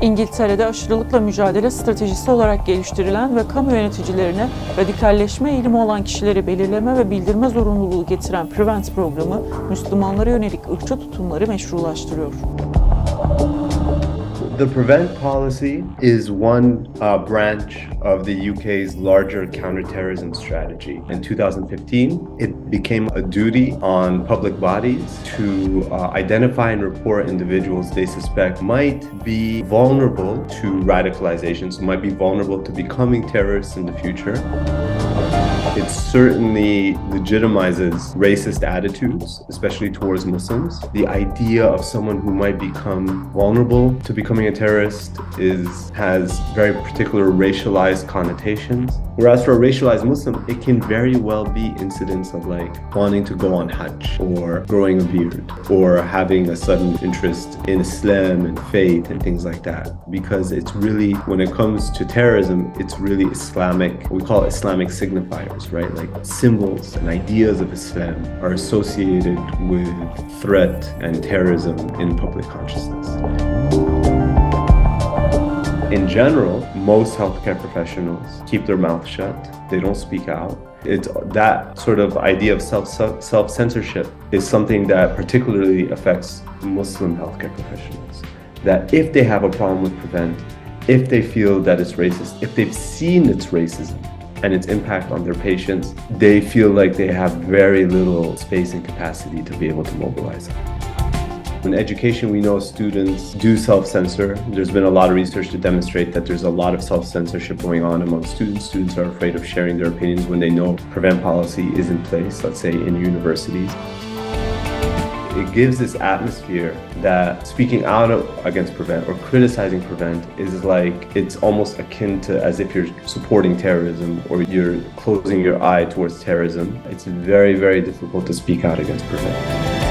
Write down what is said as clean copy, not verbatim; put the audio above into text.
İngiltere'de aşırılıkla mücadele stratejisi olarak geliştirilen ve kamu yöneticilerine radikalleşme eğilimi olan kişileri belirleme ve bildirme zorunluluğu getiren Prevent programı, Müslümanlara yönelik ırkçı tutumları meşrulaştırıyor. The Prevent policy is one branch of the UK's larger counterterrorism strategy. In 2015, it became a duty on public bodies to identify and report individuals they suspect might be vulnerable to radicalization, so might be vulnerable to becoming terrorists in the future. It certainly legitimizes racist attitudes, especially towards Muslims. The idea of someone who might become vulnerable to becoming a terrorist has very particular racialized connotations. Whereas for a racialized Muslim, it can very well be incidents of like wanting to go on Hajj, or growing a beard, or having a sudden interest in Islam and faith and things like that. Because it's really, when it comes to terrorism, it's really Islamic, we call it Islamic signifiers, right? Like symbols and ideas of Islam are associated with threat and terrorism in public consciousness. In general, most healthcare professionals keep their mouth shut. They don't speak out. It's that sort of idea of self-censorship is something that particularly affects Muslim healthcare professionals. That if they have a problem with Prevent, if they feel that it's racist, if they've seen its racism and its impact on their patients, they feel like they have very little space and capacity to be able to mobilize it. In education, we know students do self-censor. There's been a lot of research to demonstrate that there's a lot of self-censorship going on among students. Students are afraid of sharing their opinions when they know Prevent policy is in place, let's say in universities. It gives this atmosphere that speaking out against Prevent or criticizing Prevent is like, it's almost akin to as if you're supporting terrorism or you're closing your eye towards terrorism. It's very, very difficult to speak out against Prevent.